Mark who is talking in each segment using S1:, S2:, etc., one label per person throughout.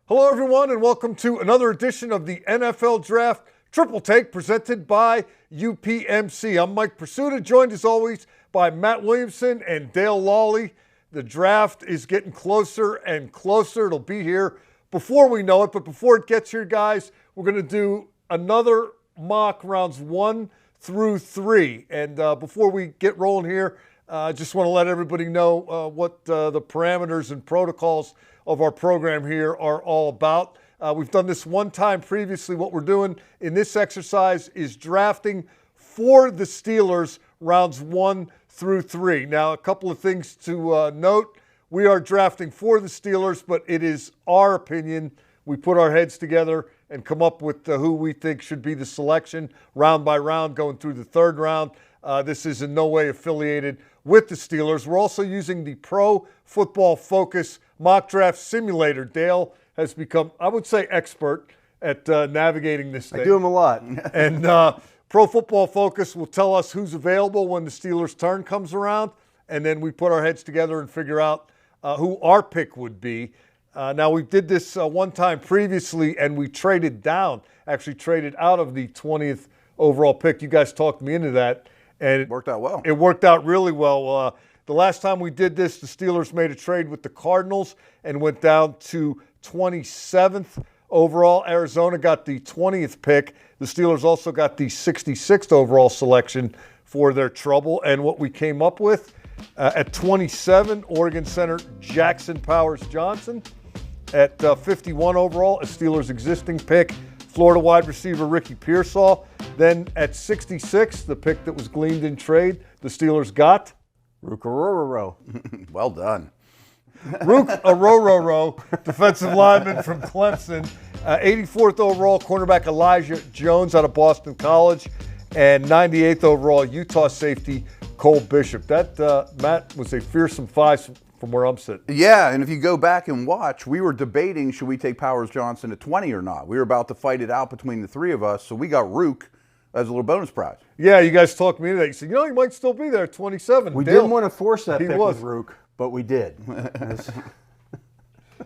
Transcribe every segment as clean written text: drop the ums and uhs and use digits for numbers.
S1: Hello, everyone, and welcome to another edition of the NFL Draft Triple Take presented by UPMC. I'm Mike Pursuta, joined as always by Matt Williamson and Dale Lawley. The draft is getting closer and closer. It'll be here before we know it, but before it gets here, guys, we're going to do another mock rounds 1 through 3. And before we get rolling here, I just want to let everybody know what the parameters and protocols of our program here are all about. We've done this one time previously. What we're doing in this exercise is drafting for the Steelers rounds 1 through 3. Now, a couple of things to note. We are drafting for the Steelers, but it is our opinion. We put our heads together and come up with who we think should be the selection round by round going through the third round. This is in no way affiliated with the Steelers. We're also using the Pro Football Focus mock draft simulator. Dale has become, I would say, expert at navigating this thing.
S2: I do them a lot.
S1: And Pro Football Focus will tell us who's available when the Steelers' turn comes around, and then we put our heads together and figure out who our pick would be. Now, we did this one time previously, and we traded down, actually traded out of the 20th overall pick. You guys talked me into that. And
S2: it worked out well.
S1: It worked out really well. The last time we did this, the Steelers made a trade with the Cardinals and went down to 27th overall. Arizona got the 20th pick. The Steelers also got the 66th overall selection for their trouble. And what we came up with at 27, Oregon center Jackson Powers-Johnson. At 51 overall, a Steelers existing pick, Florida wide receiver Ricky Pearsall. Then at 66, the pick that was gleaned in trade, the Steelers got
S2: Rook-a-row-row.
S3: Well done.
S1: Rook-a-row-row-row, defensive lineman from Clemson. 84th overall, cornerback Elijah Jones out of Boston College. And 98th overall, Utah safety Cole Bishop. That, Matt, was a fearsome five from where I'm sitting.
S3: Yeah, and if you go back and watch, we were debating should we take Powers-Johnson at 20 or not. We were about to fight it out between the three of us, so we got Rook as a little bonus prize.
S1: Yeah, you guys talked me into that. You said, he might still be there at 27.
S2: We didn't want to force that pick
S1: was.
S2: with Rook, but we did.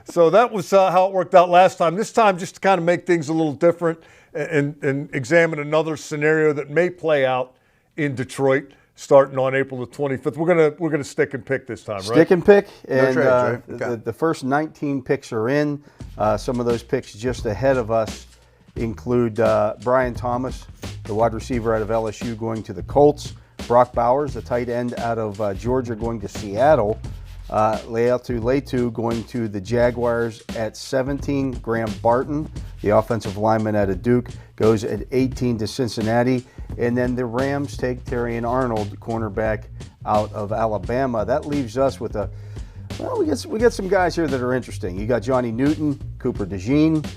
S1: So that was how it worked out last time. This time, just to kind of make things a little different and examine another scenario that may play out in Detroit starting on April the 25th. We're gonna stick and pick this time, right?
S2: Stick and pick, and
S3: trades, right? Okay.
S2: the first 19 picks are in. Some of those picks just ahead of us include Brian Thomas, the wide receiver out of LSU, going to the Colts. Brock Bowers, the tight end out of Georgia, going to Seattle. Leatu Letu going to the Jaguars at 17. Graham Barton, the offensive lineman out of Duke, goes at 18 to Cincinnati. And then the Rams take Terrion Arnold, cornerback out of Alabama. That leaves us with we got some guys here that are interesting. You got Johnny Newton, Cooper DeJean,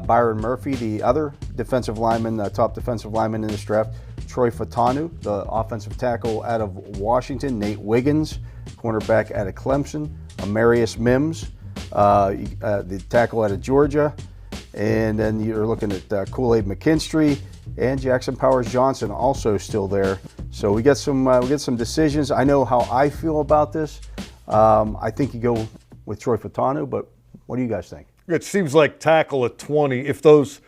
S2: Byron Murphy, the other defensive lineman, top defensive lineman in this draft. Troy Fautanu, the offensive tackle out of Washington. Nate Wiggins, cornerback out of Clemson. Amarius Mims, the tackle out of Georgia. And then you're looking at Kool-Aid McKinstry and Jackson Powers-Johnson also still there. So we get some decisions. I know how I feel about this. I think you go with Troy Fautanu, but what do you guys think?
S1: It seems like tackle at 20. If those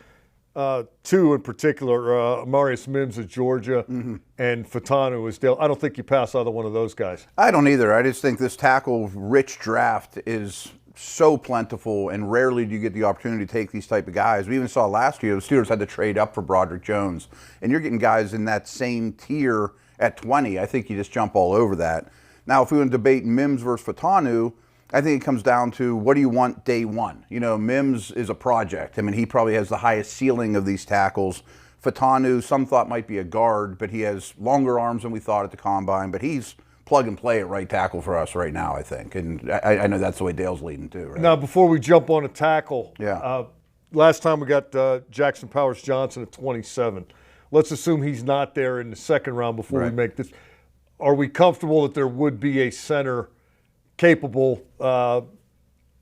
S1: two in particular, Amarius Mims of Georgia and Fautanu is Dale, I don't think you pass either one of those guys.
S3: I don't either. I just think this tackle-rich draft is so plentiful, and rarely do you get the opportunity to take these type of guys. We even saw last year the Steelers had to trade up for Broderick Jones, and you're getting guys in that same tier at 20. I think you just jump all over that. Now, if we want to debate Mims versus Fautanu, I think it comes down to what do you want day one? Mims is a project. I mean, he probably has the highest ceiling of these tackles. Fautanu, some thought might be a guard, but he has longer arms than we thought at the combine, but he's plug and play at right tackle for us right now, I think. And I know that's the way Dale's leading too, right?
S1: Now, before we jump on a tackle,
S3: Yeah.
S1: Last time we got Jackson Powers-Johnson at 27. Let's assume he's not there in the second round before we make this. Are we comfortable that there would be a center capable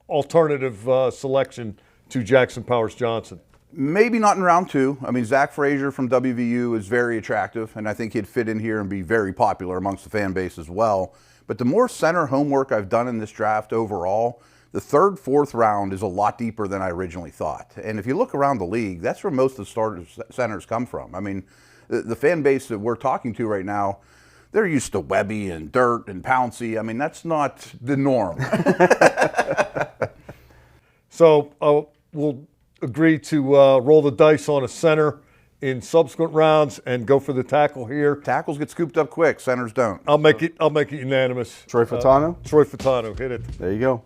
S1: alternative selection to Jackson Powers-Johnson?
S3: Maybe not in round two. I mean, Zach Frazier from WVU is very attractive, and I think he'd fit in here and be very popular amongst the fan base as well. But the more center homework I've done in this draft overall, the third, fourth round is a lot deeper than I originally thought. And if you look around the league, that's where most of the starters centers come from. I mean, the fan base that we're talking to right now, they're used to Webby and Dirt and Pouncey. I mean, that's not the norm.
S1: So we'll agree to roll the dice on a center in subsequent rounds and go for the tackle here.
S3: Tackles get scooped up quick, centers don't.
S1: I'll make it unanimous.
S2: Troy Fatano?
S1: Troy Fatano, hit it.
S2: There you go.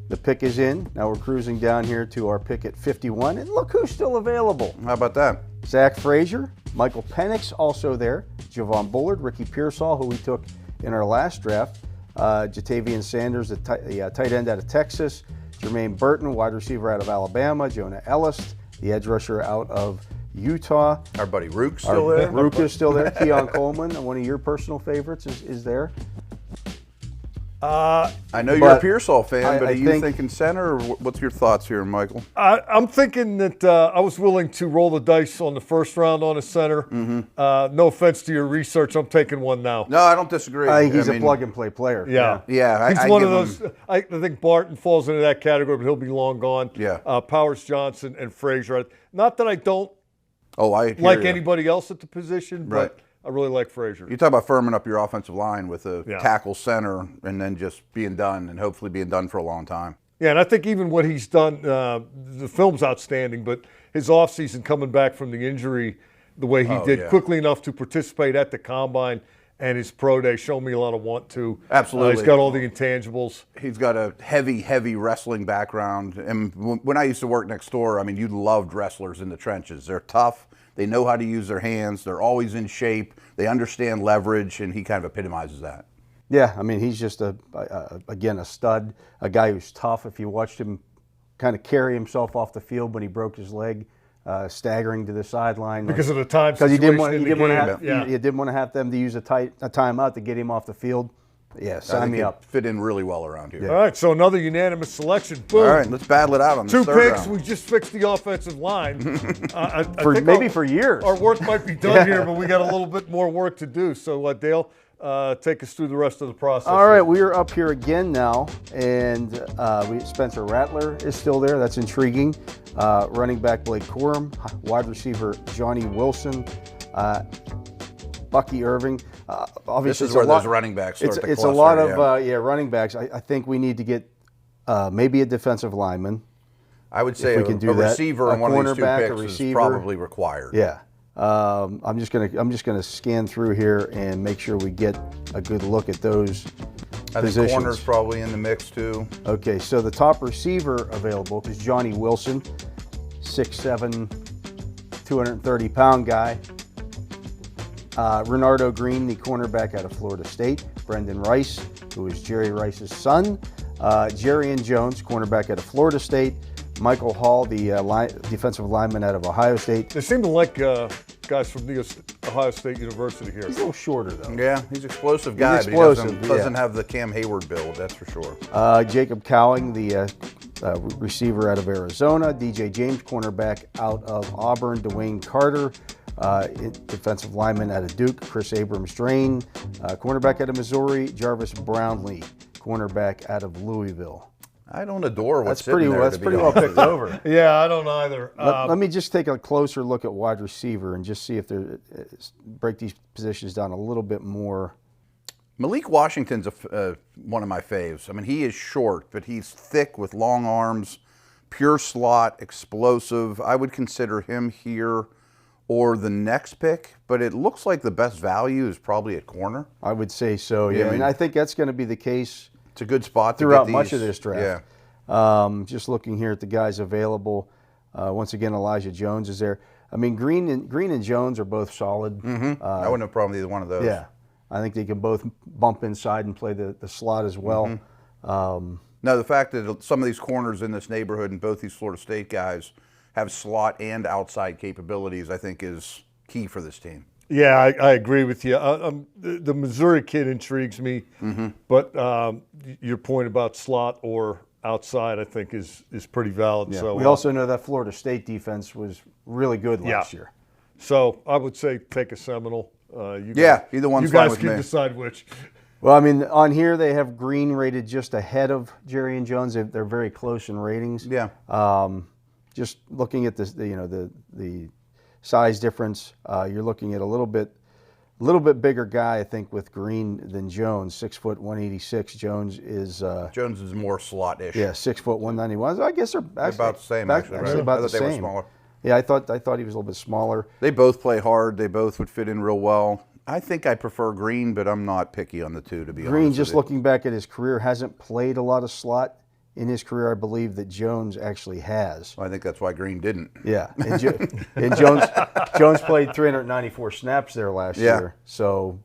S2: The pick is in. Now we're cruising down here to our pick at 51. And look who's still available.
S3: How about that?
S2: Zach Frazier, Michael Penix also there, Javon Bullard, Ricky Pearsall, who we took in our last draft, Jatavian Sanders, the tight end out of Texas, Jermaine Burton, wide receiver out of Alabama, Jonah Ellis, the edge rusher out of Utah.
S3: Our buddy Rook's still there.
S2: Rook is still there. Keon Coleman, one of your personal favorites, is there.
S3: I know you're a Pearsall fan, but are you thinking center, or what's your thoughts here, Michael?
S1: I'm thinking that I was willing to roll the dice on the first round on a center. Mm-hmm. No offense to your research, I'm taking one now.
S3: No, I don't disagree.
S2: I think he's a plug-and-play player.
S1: Yeah. He's one of those. I think Barton falls into that category, but he'll be long gone.
S3: Yeah.
S1: Powers Johnson and Frazier. Not that I don't
S3: like
S1: anybody else at the position, but I really like Frazier.
S3: You talk about firming up your offensive line with a tackle center and then just being done and hopefully being done for a long time.
S1: Yeah, and I think even what he's done, the film's outstanding, but his offseason coming back from the injury the way he did, quickly enough to participate at the Combine and his pro day, showed me a lot of want to.
S3: Absolutely.
S1: He's got all the intangibles.
S3: He's got a heavy wrestling background. And when I used to work next door, I mean, you loved wrestlers in the trenches. They're tough. They know how to use their hands. They're always in shape. They understand leverage, and he kind of epitomizes that.
S2: Yeah, I mean, he's just, again, a stud, a guy who's tough. If you watched him kind of carry himself off the field when he broke his leg, staggering to the sideline.
S1: Because of the time
S2: because
S1: situation.
S2: He didn't want to have them to use a timeout to get him off the field. Yeah, sign me up.
S3: Fit in really well around here.
S1: Yeah. All right, so another unanimous selection. Boom.
S3: All right, let's battle it out on this
S1: third round. 2 picks.
S3: Round.
S1: We just fixed the offensive line. I
S2: think for years.
S1: Our work might be done here, but we got a little bit more work to do. So, Dale, take us through the rest of the process.
S2: All right, we are up here again now, and Spencer Rattler is still there. That's intriguing. Running back Blake Corum, wide receiver Johnny Wilson, Bucky Irving. Obviously,
S3: this is where those running backs start to cluster.
S2: It's a lot of running backs. I think we need to get maybe a defensive lineman.
S3: I would say
S2: we can do that.
S3: Receiver and one of these two picks is probably required.
S2: Yeah. I'm just gonna scan through here and make sure we get a good look at those
S3: I
S2: positions.
S3: think corner's probably in the mix too.
S2: Okay, so the top receiver available is Johnny Wilson, 6'7", 230-pound guy. Renardo Green, the cornerback out of Florida State. Brendan Rice, who is Jerry Rice's son. Jerrion Jones, cornerback out of Florida State. Michael Hall, the defensive lineman out of Ohio State.
S1: They seem to like guys from the Ohio State University here.
S2: He's a little shorter, though.
S3: Yeah, he's an explosive guy, but he doesn't have the Cam Hayward build, that's for sure.
S2: Jacob Cowing, the receiver out of Arizona. DJ James, cornerback out of Auburn. Dwayne Carter, defensive lineman out of Duke. Chris Abrams-Drain, cornerback out of Missouri. Jarvis Brownlee, cornerback out of Louisville.
S3: I don't adore what's
S2: That's pretty well picked over.
S1: Yeah, I don't either.
S2: Let me just take a closer look at wide receiver and just see if they break these positions down a little bit more.
S3: Malik Washington's one of my faves. I mean, he is short, but he's thick with long arms, pure slot, explosive. I would consider him here or the next pick, but it looks like the best value is probably at corner.
S2: I would say so, yeah. And I think that's going to be the case.
S3: It's a good spot
S2: throughout much of this draft. Yeah. Just looking here at the guys available. Once again, Elijah Jones is there. I mean, Green and Jones are both solid.
S3: Mm-hmm. I wouldn't have a problem with either one of those.
S2: Yeah, I think they can both bump inside and play the slot as well.
S3: Mm-hmm. Now, the fact that some of these corners in this neighborhood and both these Florida State guys have slot and outside capabilities, I think is key for this team.
S1: Yeah, I agree with you. The Missouri kid intrigues me, but your point about slot or outside, I think, is pretty valid.
S2: Yeah.
S1: So
S2: we also know that Florida State defense was really good last year.
S1: So I would say take a Seminole.
S3: Either one's
S1: you guys
S3: fine with
S1: can
S3: me.
S1: decide which.
S2: Well, I mean, on here they have Green rated just ahead of Jerry and Jones. They're very close in ratings.
S3: Yeah.
S2: Just looking at this, the size difference, you're looking at a little bit bigger guy, I think, with Green than Jones. 6 foot 186. Jones is
S3: more slot-ish.
S2: Yeah, 6 foot 191. So I guess they're
S3: about the same. Actually, right?
S2: about
S3: I
S2: the
S3: thought they were
S2: same.
S3: smaller.
S2: Yeah, I thought he was a little bit smaller.
S3: They both play hard. They both would fit in real well. I think I prefer Green, but I'm not picky on the two, to be honest.
S2: Green, just looking back at his career, hasn't played a lot of slot in his career. I believe that Jones actually has.
S3: I think that's why Green didn't.
S2: Yeah, and Jones played 394 snaps there last year. So,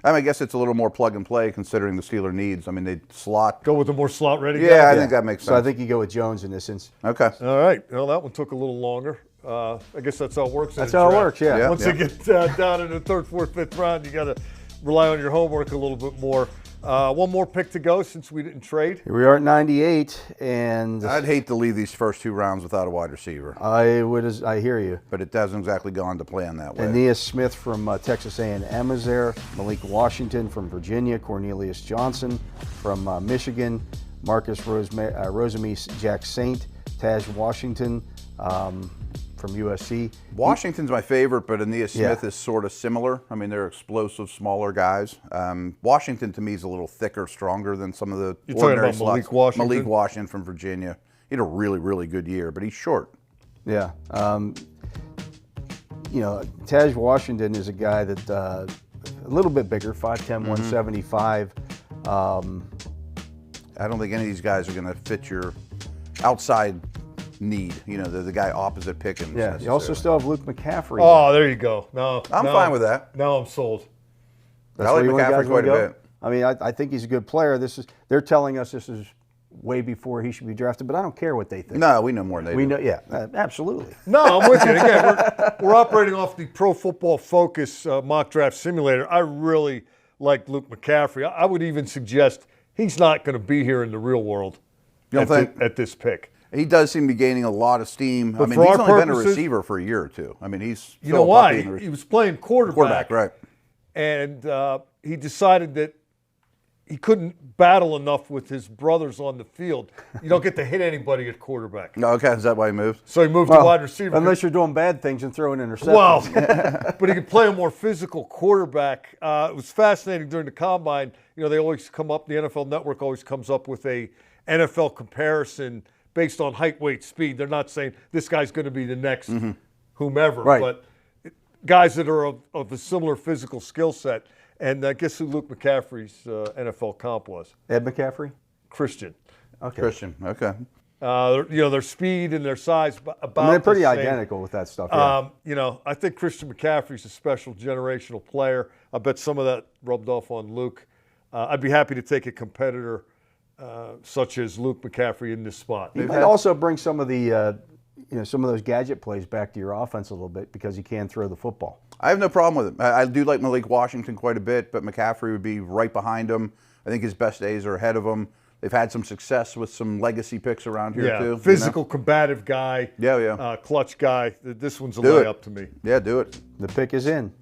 S3: I guess it's a little more plug and play considering the Steeler needs. I mean, they slot.
S1: Go with the more slot ready guy?
S3: Yeah, I think that makes sense.
S2: So I think you go with Jones in this instance.
S3: Okay.
S1: All right. Well, that one took a little longer. I guess that's how it works.
S2: That's how it works, yeah.
S1: Once you get down in the third, fourth, fifth round, you got to rely on your homework a little bit more. One more pick to go since we didn't trade.
S2: Here we are at 98, and
S3: I'd hate to leave these first 2 rounds without a wide receiver.
S2: I hear you.
S3: But it hasn't exactly gone to plan that way.
S2: Aeneas Smith from Texas A&M is there. Malik Washington from Virginia. Cornelius Johnson from Michigan. Marcus Rosemy Jack Saint. Taj Washington from USC.
S3: Washington's my favorite, but Aeneas Smith is sort of similar. I mean, they're explosive, smaller guys. Washington, to me, is a little thicker, stronger than some of the ordinary slots.
S1: Malik Washington?
S3: Malik Washington from Virginia. He had a really, really good year, but he's short.
S2: Yeah. Taj Washington is a guy that a little bit bigger, 5'10", 175.
S3: I don't think any of these guys are going to fit your outside need. The guy opposite Pickens.
S2: Yeah. You also still have Luke McCaffrey.
S1: Oh, there you go. No,
S3: I'm fine with that.
S1: Now I'm sold.
S2: That's
S3: I like
S2: where you want
S3: McCaffrey
S2: guys
S3: quite
S2: to
S3: a
S2: go?
S3: bit.
S2: I mean, I think he's a good player. They're telling us this is way before he should be drafted, but I don't care what they think.
S3: No, we know more than they do.
S2: We know, yeah, absolutely.
S1: No, I'm with you. Again, we're operating off the Pro Football Focus mock draft simulator. I really like Luke McCaffrey. I would even suggest he's not going to be here in the real world at this pick.
S3: He does seem to be gaining a lot of steam.
S1: But
S3: I mean,
S1: for
S3: he's
S1: our
S3: only been a
S1: purposes-
S3: receiver for a year or two. I mean, he's
S1: You know why? He was playing quarterback.
S3: right.
S1: And he decided that he couldn't battle enough with his brothers on the field. You don't get to hit anybody at quarterback.
S3: No, okay, is that why he moved?
S1: So he moved to wide receiver.
S2: Unless you're doing bad things and throwing interceptions.
S1: Well, but he could play a more physical quarterback. It was fascinating during the combine. They always come up, the NFL Network always comes up with a NFL comparison based on height, weight, speed. They're not saying this guy's going to be the next whomever,
S2: Right.
S1: but guys that are of a similar physical skill set. And guess who Luke McCaffrey's NFL comp was?
S2: Ed McCaffrey?
S1: Christian.
S2: Okay.
S3: Christian, okay.
S1: Their speed and their size about
S2: They're pretty
S1: the same.
S2: identical with that stuff. Yeah.
S1: I think Christian McCaffrey's a special generational player. I bet some of that rubbed off on Luke. I'd be happy to take a competitor such as Luke McCaffrey in this spot.
S2: He might also bring some of the, some of those gadget plays back to your offense a little bit because he can throw the football.
S3: I have no problem with it. I do like Malik Washington quite a bit, but McCaffrey would be right behind him. I think his best days are ahead of him. They've had some success with some legacy picks around here too.
S1: Physical, combative guy. Clutch guy. This one's a layup to me.
S3: Yeah, do it.
S2: The pick is in.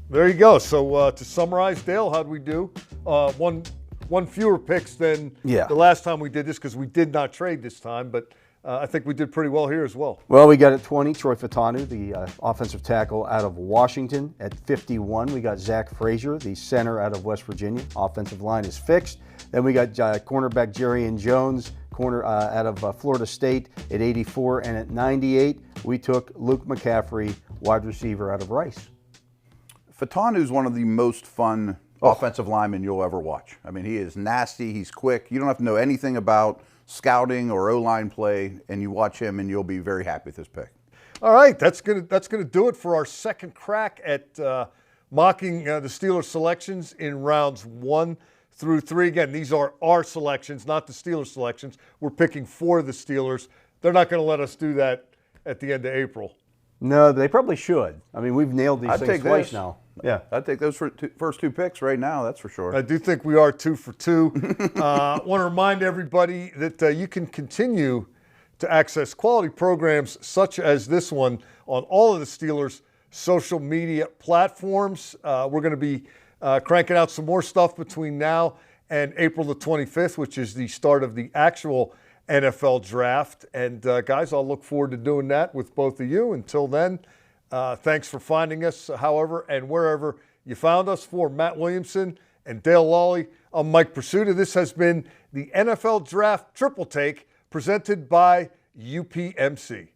S1: There you go. So to summarize, Dale, how'd we do? One fewer picks than the last time we did this because we did not trade this time, but I think we did pretty well here as well.
S2: Well, we got at 20, Troy Fatanu, the offensive tackle out of Washington. At 51, we got Zach Frazier, the center out of West Virginia. Offensive line is fixed. Then we got cornerback Jerry and Jones, corner out of Florida State at 84. And at 98, we took Luke McCaffrey, wide receiver out of Rice.
S3: Fatanu's one of the most fun offensive linemen you'll ever watch. I mean, he is nasty. He's quick. You don't have to know anything about scouting or O-line play, and you watch him, and you'll be very happy with this pick.
S1: All right, that's gonna do it for our second crack at mocking the Steelers selections in rounds 1 through 3. Again, these are our selections, not the Steelers selections. We're picking for the Steelers. They're not going to let us do that at the end of April.
S2: No, they probably should. I mean, we've nailed these things twice now.
S3: Yeah, I'd take those first 2 picks right now, that's for sure.
S1: I do think we are 2 for 2. I want to remind everybody that you can continue to access quality programs such as this one on all of the Steelers' social media platforms. We're going to be cranking out some more stuff between now and April the 25th, which is the start of the actual NFL draft. And guys, I'll look forward to doing that with both of you. Until then, thanks for finding us, however and wherever you found us. For Matt Williamson and Dale Lawley, I'm Mike Pursuta. This has been the NFL Draft Triple Take presented by UPMC.